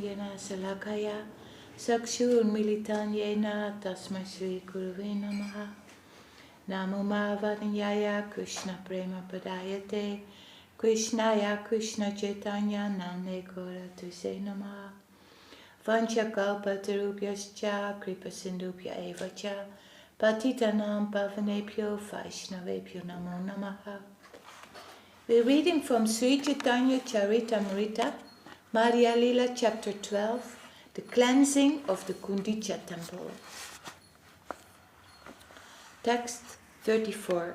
yena salakaya Sakshurmilitan yena tasmai Sri Gurave Namaha. Namo Madhya-līlā Krishna Prema Padayate Krishnaya Krishna Caitanya Namne Gora Tuse Namaha. Vancha Kalpatarubhyascha Kripa Sindhubhya Evacha Patitanam Pavanebhyo Vaishnavebhyo Namo Namaha. We're reading from Sri Caitanya-caritāmṛta, Madhya-līlā chapter 12, the cleansing of the Guṇḍicā temple. Text 34.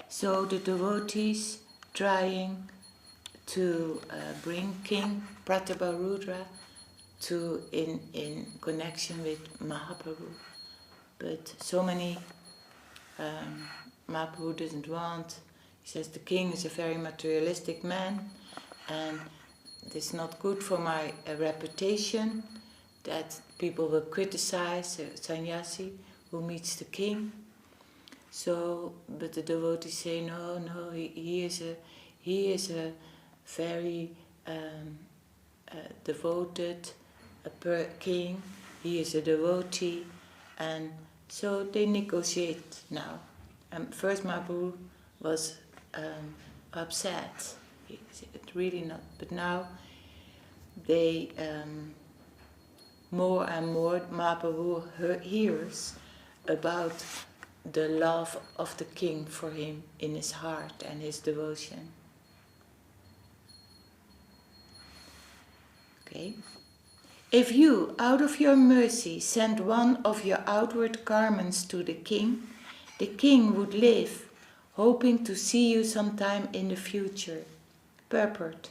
So the devotees trying to bring King Prataparudra to in connection with Mahaprabhu, but so many Mahaprabhu doesn't want. He says the king is a very materialistic man, and it's not good for my reputation that people will criticize a sannyasi who meets the king. So, but the devotees say no, he is a very devoted king. He is a devotee, and so they negotiate now. First Mahaprabhu was upset. It really not, but now they more and more Mahaprabhu hears about the love of the king for him in his heart and his devotion. Okay. If you, out of your mercy, send one of your outward garments to the king would live, hoping to see you sometime in the future. Purport.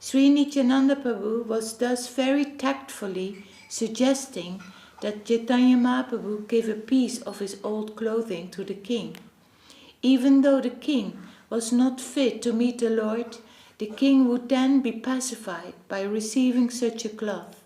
Sri Nityananda Prabhu was thus very tactfully suggesting that Chaitanya Mahaprabhu give a piece of his old clothing to the king. Even though the king was not fit to meet the Lord, the king would then be pacified by receiving such a cloth.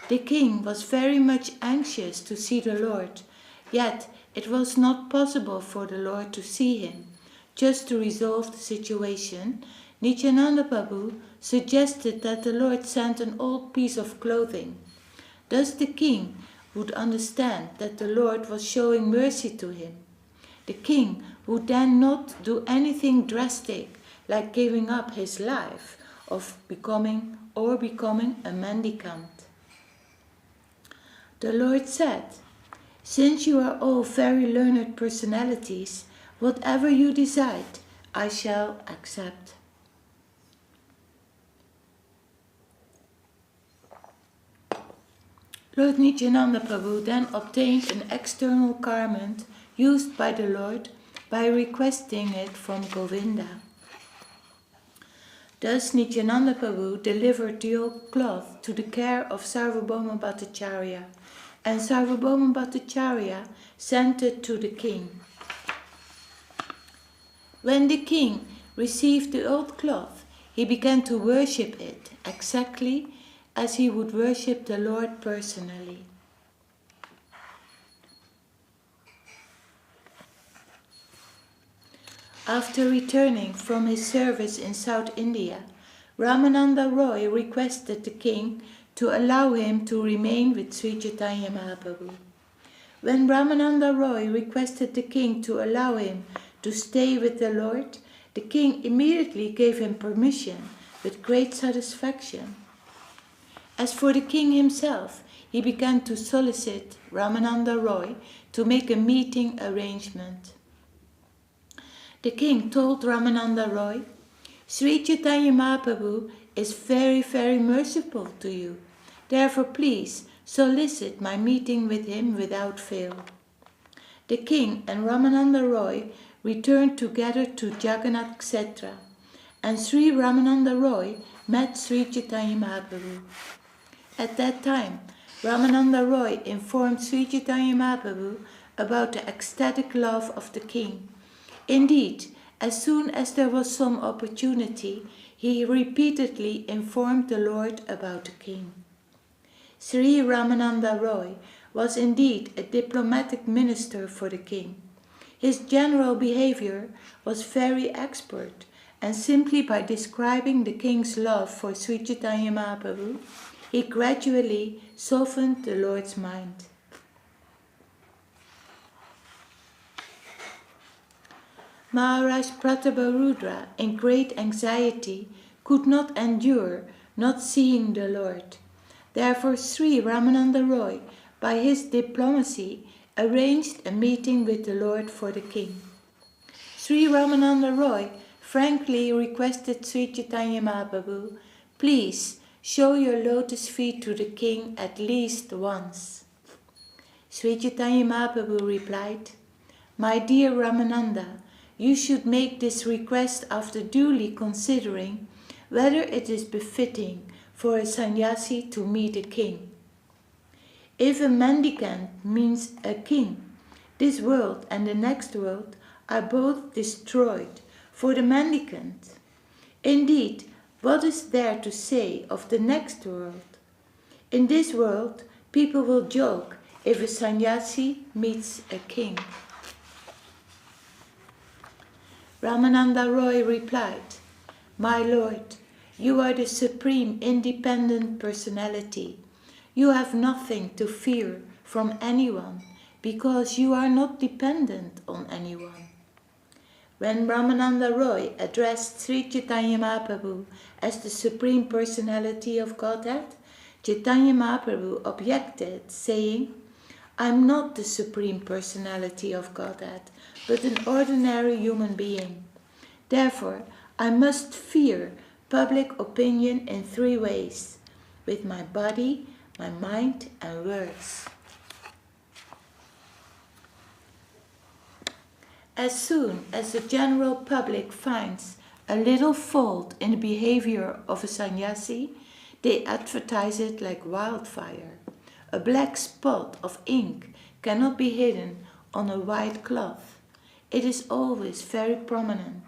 The king was very much anxious to see the Lord, yet it was not possible for the Lord to see him. Just to resolve the situation, Nityananda Prabhu suggested that the Lord sent an old piece of clothing. Thus the king would understand that the Lord was showing mercy to him. The king would then not do anything drastic, like giving up his life of becoming a mendicant. The Lord said, "Since you are all very learned personalities, whatever you decide, I shall accept." Lord Nityananda Prabhu then obtained an external garment used by the Lord by requesting it from Govinda. Thus Nityananda Prabhu delivered the old cloth to the care of Sarvabhauma Bhattacharya, and Sarvabhauma Bhattacharya sent it to the king. When the king received the old cloth, he began to worship it exactly as he would worship the Lord personally. After returning from his service in South India, Ramananda Roy requested the king to allow him to remain with Sri Chaitanya Mahaprabhu. When Ramananda Roy requested the king to allow him to stay with the Lord, the king immediately gave him permission with great satisfaction. As for the king himself, he began to solicit Ramananda Roy to make a meeting arrangement. The king told Ramananda Roy, "Sri Chaitanya Mahaprabhu is very, very merciful to you. Therefore please solicit my meeting with him without fail." The king and Ramananda Roy returned together to Jagannath Kshetra, and Sri Ramananda Roy met Sri Chaitanya Mahaprabhu. At that time, Ramananda Roy informed Sri Chaitanya Mahaprabhu about the ecstatic love of the king. Indeed, as soon as there was some opportunity, he repeatedly informed the Lord about the king. Sri Ramananda Roy was indeed a diplomatic minister for the king. His general behavior was very expert, and simply by describing the king's love for Sri Chaitanya Mahaprabhu, he gradually softened the Lord's mind. Maharaj Prataparudra, in great anxiety, could not endure not seeing the Lord. Therefore Sri Ramananda Roy, by his diplomacy, arranged a meeting with the Lord for the king. Sri Ramananda Roy frankly requested Sri Chaitanya Mahaprabhu, please show your lotus feet to the king at least once. Sri Chaitanya Mahaprabhu replied, my dear Ramananda, you should make this request after duly considering whether it is befitting for a sannyasi to meet a king. If a mendicant meets a king, this world and the next world are both destroyed for the mendicant. Indeed, what is there to say of the next world? In this world, people will joke if a sannyasi meets a king. Ramananda Roy replied, my lord, you are the supreme independent personality. You have nothing to fear from anyone because you are not dependent on anyone. When Ramananda Roy addressed Sri Chaitanya Mahaprabhu as the Supreme Personality of Godhead, Chaitanya Mahaprabhu objected, saying, I am not the Supreme Personality of Godhead, but an ordinary human being. Therefore, I must fear public opinion in 3 ways, with my body, my mind and words. As soon as the general public finds a little fault in the behavior of a sannyasi, they advertise it like wildfire. A black spot of ink cannot be hidden on a white cloth. It is always very prominent.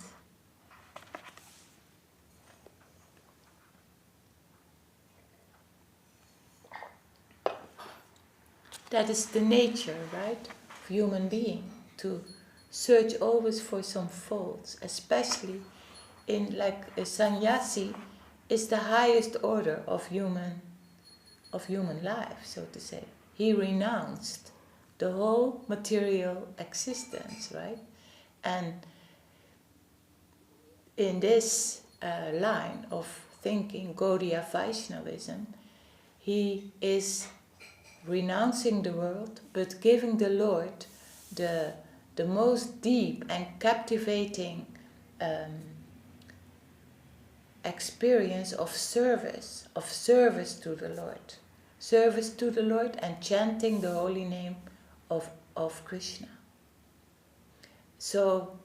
That is the nature, right, of human being, to search always for some faults, especially in, like, a sannyasi is the highest order of human life, so to say. He renounced the whole material existence, right? And in this line of thinking, Gaudiya Vaishnavism, he is renouncing the world, but giving the Lord the most deep and captivating experience of service to the Lord. Service to the Lord and chanting the holy name of Krishna. So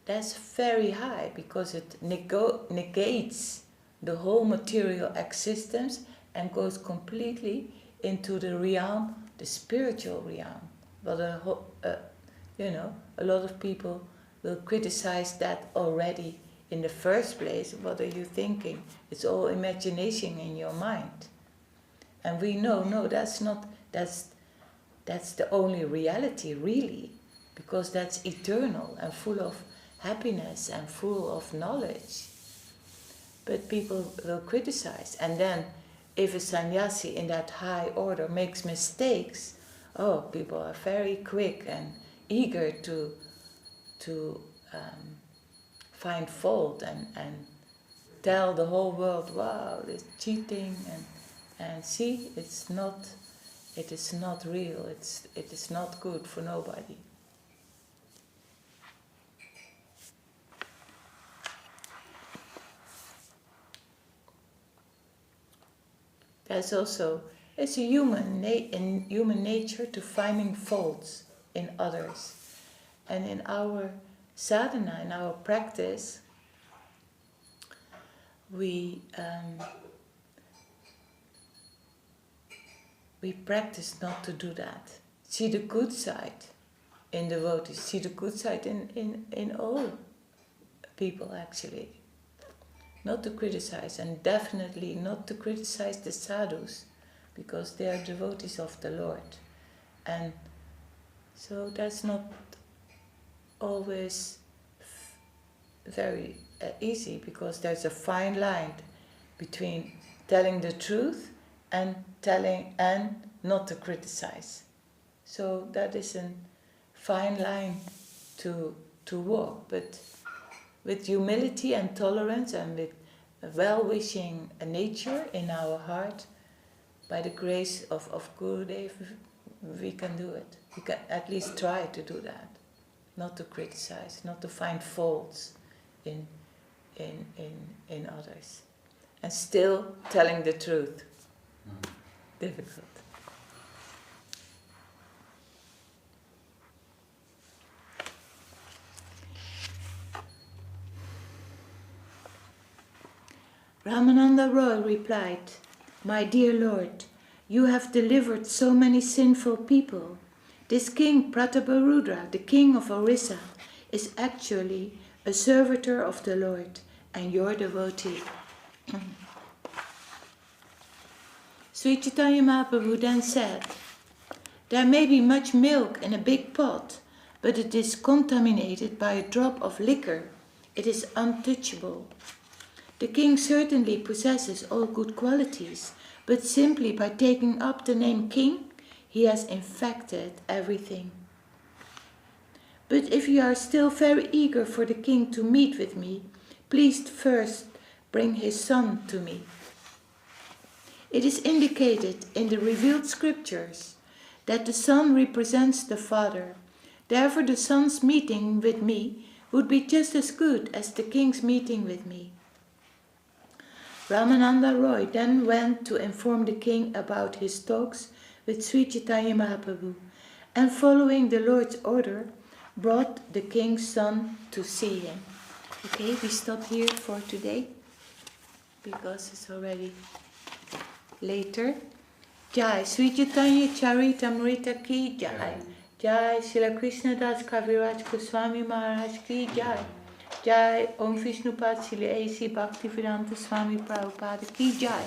that's very high because it negates the whole material existence and goes completely into the realm, the spiritual realm. But a lot of people will criticize that already in the first place. What are you thinking? It's all imagination in your mind. And we know, no, that's not, that's the only reality, really, because that's eternal and full of happiness and full of knowledge. But people will criticize. And then, if a sannyasi in that high order makes mistakes, people are very quick and eager to find fault and tell the whole world, wow, it's cheating, and see, it is not real, it is not good for nobody. There's also, it's a human nature to finding faults in others. And in our sadhana, in our practice, we practice not to do that. See the good side in devotees, see the good side in all people, actually. Not to criticize, and definitely not to criticize the sadhus, because they are devotees of the Lord. And so that's not always very easy, because there's a fine line between telling the truth and telling and not to criticize. So that is a fine line to walk, but with humility and tolerance and with a well-wishing nature in our heart, by the grace of Gurudev, we can do it. We can at least try to do that. Not to criticize, not to find faults in others. And still telling the truth. Difficult. Ramananda Roy replied, "My dear Lord, you have delivered so many sinful people. This king Prataparudra, the king of Orissa, is actually a servitor of the Lord and your devotee." Sri Chaitanya Mahaprabhu then said, "There may be much milk in a big pot, but it is contaminated by a drop of liquor. It is untouchable. The king certainly possesses all good qualities, but simply by taking up the name king, he has infected everything. But if you are still very eager for the king to meet with me, please first bring his son to me. It is indicated in the revealed scriptures that the son represents the father. Therefore the son's meeting with me would be just as good as the king's meeting with me." Ramananda Roy then went to inform the king about his talks with Sri Chaitanya Mahaprabhu, and following the Lord's order, brought the king's son to see him. Okay, we stop here for today, because it's already later. Jai Sri Caitanya-caritāmṛta ki jai. Jai Śrīla Kṛṣṇadāsa Kavirāja Gosvāmī Maharaj ki jai. Jai Om Vishnupad Śrīla A.C. Bhakti-vedanta Swāmī Prabhupada ki jai.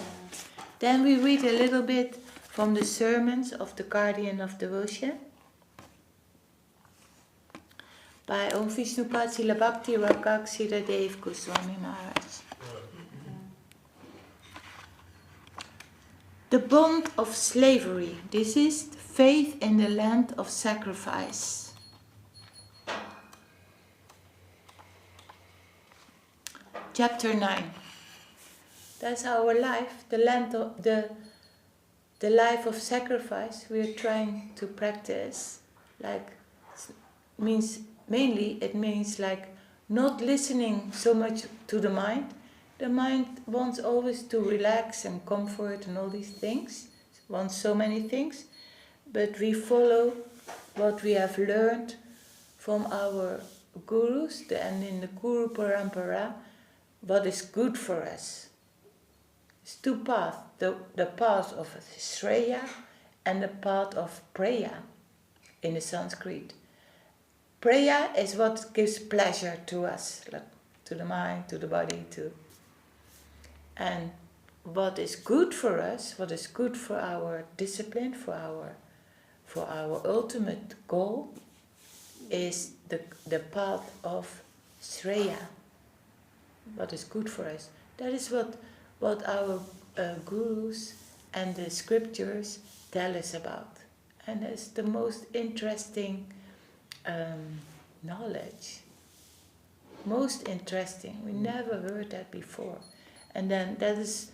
Then we read a little bit from the sermons of the Guardian of Devotion by Om Vishnupad Śrīla Bhakti Rakak Śrīdhar Gosvāmī Maharaj. The bond of slavery. This is faith in the land of sacrifice. Chapter 9. That's our life, the land of the life of sacrifice we are trying to practice. Like, means mainly it means like not listening so much to the mind. The mind wants always to relax and comfort and all these things, wants so many things, but we follow what we have learned from our gurus and in the Guru Parampara, what is good for us. It's two paths, the path of Shreya and the path of Preya in the Sanskrit. Preya is what gives pleasure to us, like, to the mind, to the body, and what is good for us, what is good for our discipline, for our ultimate goal, is the path of Shreya. What is good for us. That is what our gurus and the scriptures tell us about. And it's the most interesting knowledge. Most interesting. We never heard that before. And then that is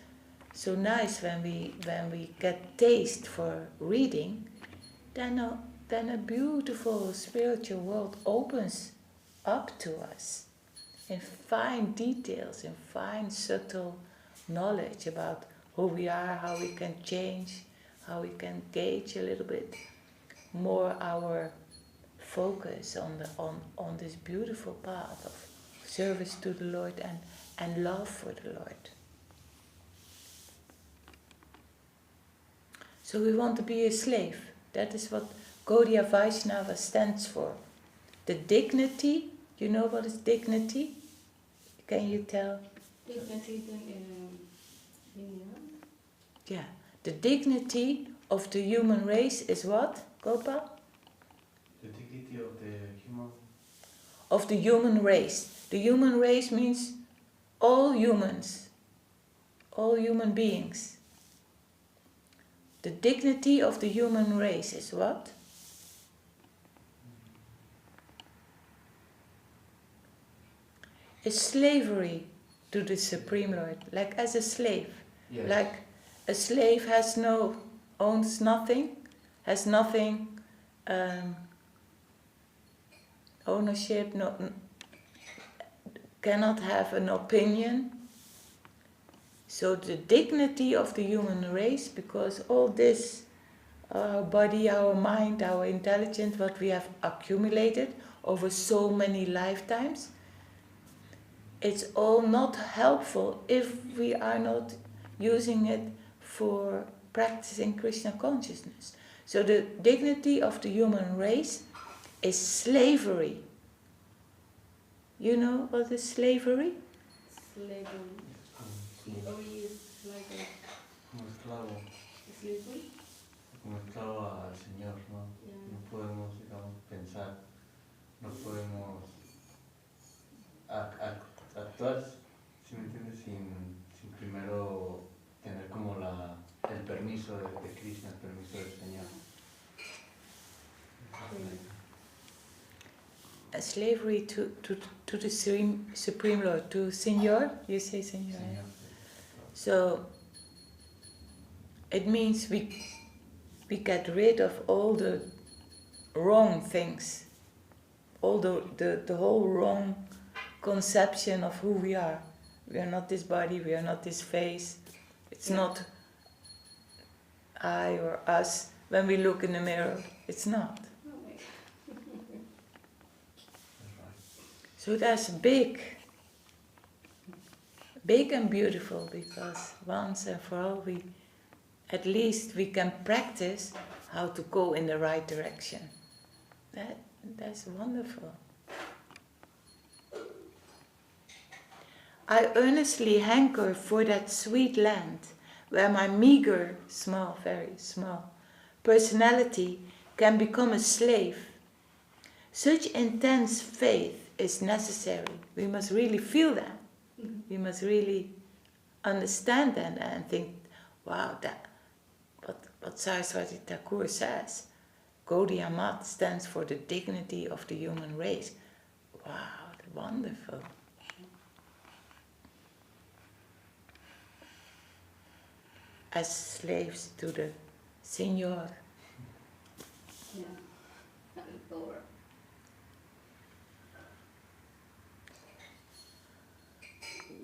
so nice when we get taste for reading, then a beautiful spiritual world opens up to us in fine details, in fine subtle knowledge about who we are, how we can change, how we can gauge a little bit more our focus on this beautiful path of service to the Lord and love for the Lord. So we want to be a slave. That is what Gaudiya Vaishnava stands for. The dignity, you know what is dignity? Can you tell? Dignity in Yeah. The dignity of the human race is what, Gopal? The dignity of the human... Of the human race. The human race means all humans, all human beings. The dignity of the human race is what? Is slavery to the Supreme Lord, like as a slave. Yes. Like a slave owns nothing, has nothing, ownership, cannot have an opinion. So the dignity of the human race, because all this, our body, our mind, our intelligence, what we have accumulated over so many lifetimes, it's all not helpful if we are not using it for practicing Krishna consciousness. So the dignity of the human race is slavery. You know what is slavery? Slavery. Slavery is like a Como esclavo. slavery. Como esclavo al Señor, ¿no? Yeah. No podemos, digamos, pensar, no podemos actuar, ¿sí me entiendes? Sin primero tener como el permiso de Krishna, el permiso del Señor. A slavery to the Supreme Lord, to Señor, you say Señor. Señor. So it means we get rid of all the wrong things, all the whole wrong conception of who we are. We are not this body, we are not this face. It's not I or us when we look in the mirror. It's not. No way. So that's big and beautiful, because once and for all at least we can practice how to go in the right direction. That's wonderful. I earnestly hanker for that sweet land where my meager, small, very small personality can become a slave. Such intense faith is necessary. We must really feel that. We must really understand that and think, wow, that what Saraswati Thakur says, Gaudiya Mat stands for the dignity of the human race. Wow, wonderful. As slaves to the Señor. Yeah. The power.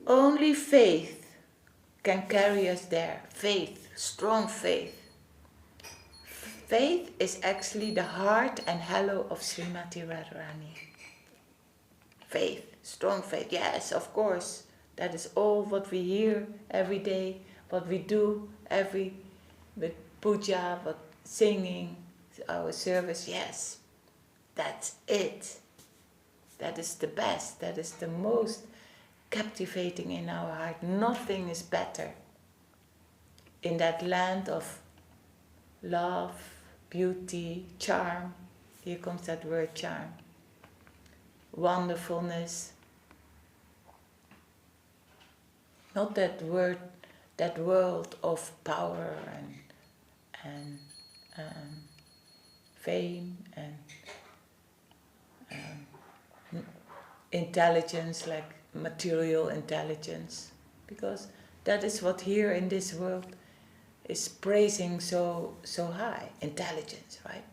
Only faith can carry us there. Faith, strong faith. Faith is actually the heart and halo of Srimati Radharani. Faith, strong faith, yes, of course. That is all what we hear every day, what we do with puja, what singing, our service, yes. That's it. That is the best, that is the most captivating in our heart. Nothing is better. In that land of love, beauty, charm, here comes that word charm, wonderfulness. Not that world of power and fame and intelligence, like material intelligence, because that is what here in this world is praising so high. Intelligence, right?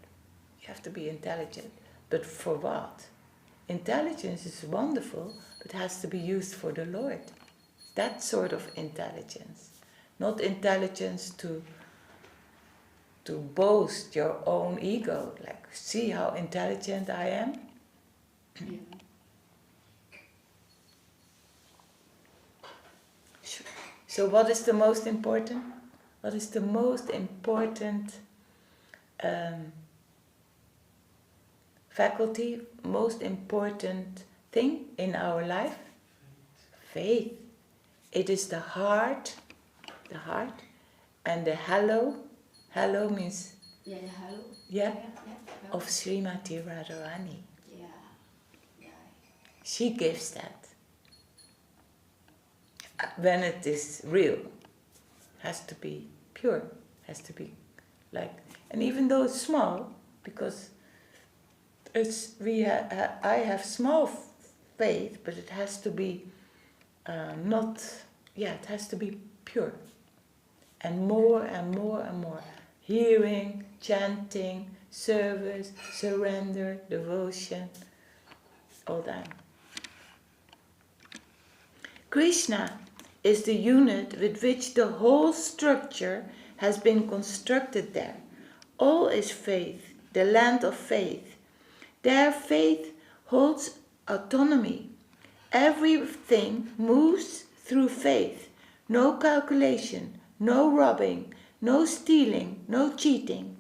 You have to be intelligent, but for what? Intelligence is wonderful, but has to be used for the Lord. That sort of intelligence, not intelligence to boast your own ego, like, see how intelligent I am. Yeah. So what is the most important? What is the most important faculty, most important thing in our life? Faith. It is the heart, and the halo. Halo means Hello. yeah, of Srimati Radharani. Yeah. Yeah. She gives that. when it is real, has to be pure, has to be like, and even though it's small, because I have small faith, but it has to be it has to be pure, and more and more and more, hearing, chanting, service, surrender, devotion, all that. Krishna is the unit with which the whole structure has been constructed there. All is faith, the land of faith. There faith holds autonomy. Everything moves through faith. No calculation, no robbing, no stealing, no cheating.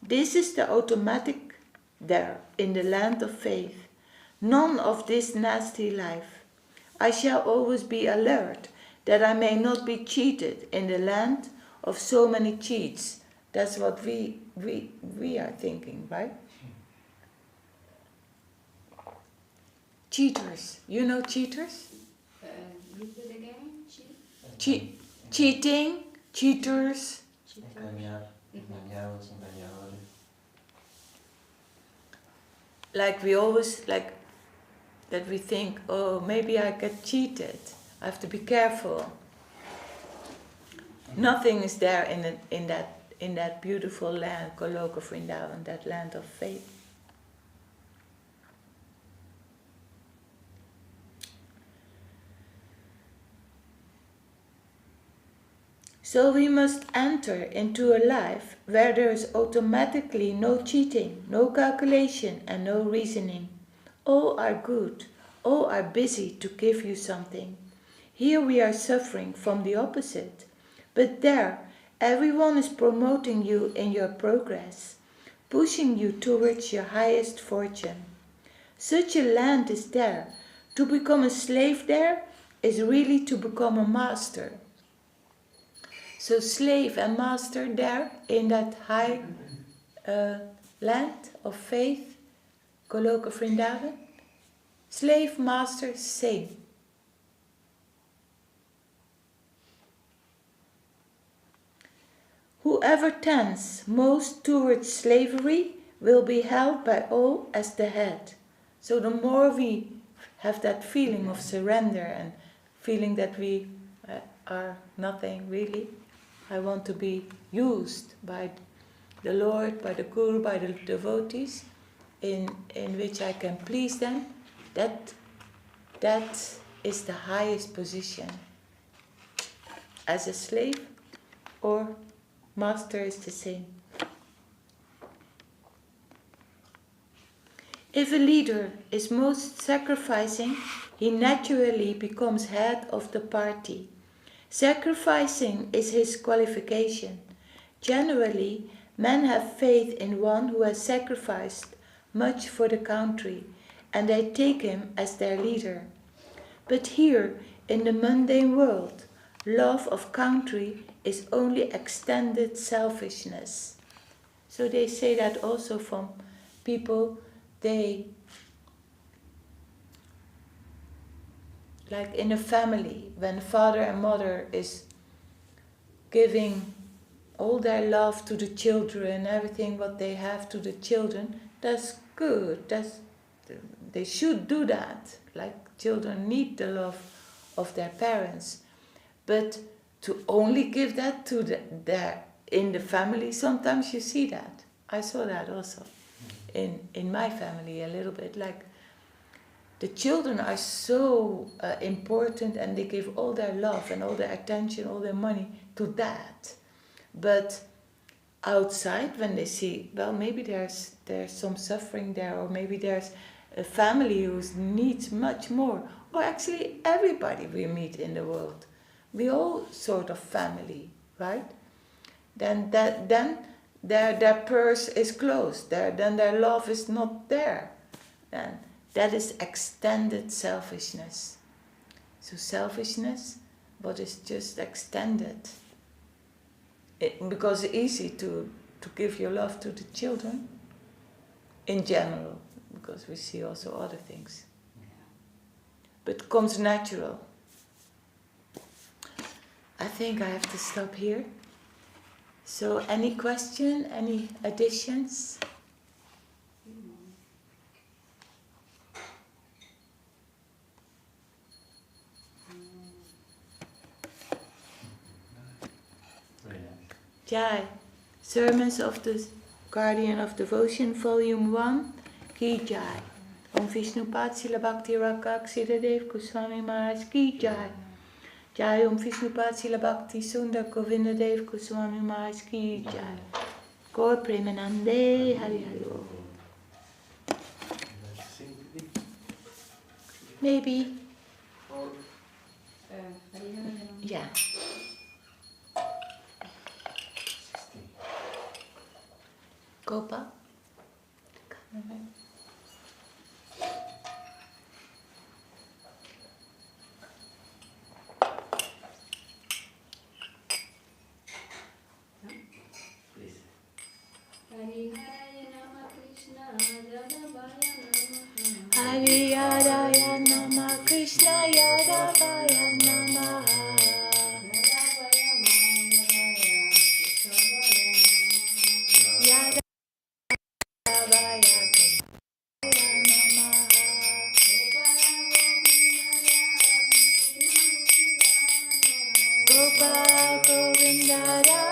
This is the automatic there in the land of faith. None of this nasty life. I shall always be alert that I may not be cheated in the land of so many cheats. That's what we are thinking, right? Cheaters. You know cheaters? Repeat again. Cheating, cheaters. Engañar, engañados, engañadores. Like we always, like that we think, oh, maybe I get cheated. I have to be careful. Nothing is there in that beautiful land, Goloka Vrindavan, that land of faith. So we must enter into a life where there is automatically no cheating, no calculation and no reasoning. All are good, all are busy to give you something. Here we are suffering from the opposite, but there everyone is promoting you in your progress, pushing you towards your highest fortune. Such a land is there. To become a slave there is really to become a master. So slave and master there in that high land of faith, Goloka Vrindavan, slave, master, same. Whoever tends most towards slavery will be held by all as the head. So the more we have that feeling of surrender and feeling that we are nothing really, I want to be used by the Lord, by the Guru, by the devotees, in which I can please them, that is the highest position. As a slave or master is the same. If a leader is most sacrificing, he naturally becomes head of the party. Sacrificing is his qualification. Generally, men have faith in one who has sacrificed much for the country, and they take him as their leader. But here, in the mundane world, love of country is only extended selfishness. So they say that also from people, like in a family, when father and mother is giving all their love to the children, everything what they have to the children, that's good. They should do that. Like children need the love of their parents. But to only give that to in the family, sometimes you see that. I saw that also in my family a little bit. Like the children are so important and they give all their love and all their attention, all their money to that. But outside, when they see, well, maybe there's some suffering there, or maybe there's a family who needs much more, or actually everybody we meet in the world, we all sort of family, right? Then their purse is closed. Then their love is not there. Then that is extended selfishness. So selfishness, what is just extended. Because it's easy to give your love to the children in general, because we see also other things. But it comes natural. I think I have to stop here. So any question, any additions? Jai. Sermons of the Guardian of Devotion, Volume 1, Ki Jai. Om Vishnu Pad Srila Bhakti Rakak Siddhadev Gosvāmī Maharaj Ki Jai. Jai Om Vishnu Pad Srila Bhakti Sundar Govindadev Gosvāmī Maharaj Ki Jai. Gaur Premanande Hari Hari Om. Maybe. Yeah. Gopa. Kavirāja Namah Krishna Yadavaya Namah Yadavaya Namah Gopala Govindara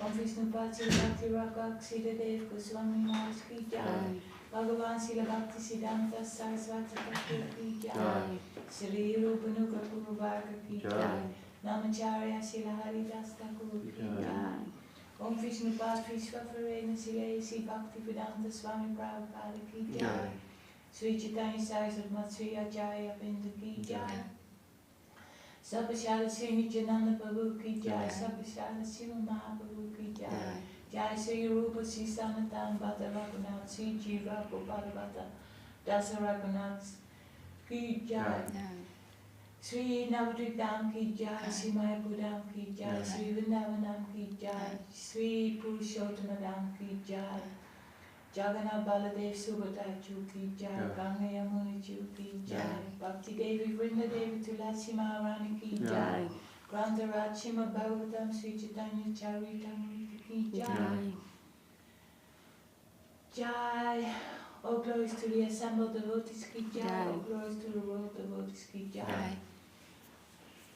Om Vishnupad Srila Bhakti Rakak Śrīdhar Gosvāmī Maharaj ki jai. Bhagavan Srila Bhakti Siddhanta Sarasvati Thakur ki jai. Shri Rupa Nuga Guru Varga ki jai. Namacharya Srila Haridas Thakur ki jai. Om Vishnupad Vishwafarena Srila A.C. Bhakti Vedanta Swāmī Prabhupada ki jai. Sri Caitanya-caritāmṛta Sri Acharya Bindu ki jai. Sabhashala Sri Nityananda Prabhu ki jai. Sabhashala Sri Mahaprabhu ki jai. Jai Sri Rupa Sri Sanatan Bhatta Raghunath Sri Jiva Gopala Bhatta Dasa Raghunath ki jai. Sri Navadvipam ki jai. Sri Mayapudam ki jai. Sri Vrindavanam ki jai. Sri Purushottam ki jai. Jagannath Baladev Subhadra Chu ki jai. Ganga Yamuna Chu ki jai. Bhakti Devi Vrinda Devi Tulasi Maharani ki jai. Guṇḍicā Śrīmad Bhagavatam Sri Caitanya-caritāmṛta ki jai. Jai. All glories to the assembled devotees ki jai. All glories to the world devotees ki jai.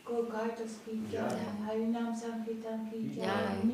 Go Kartas ki jai. Harinam Sankirtan ki jai.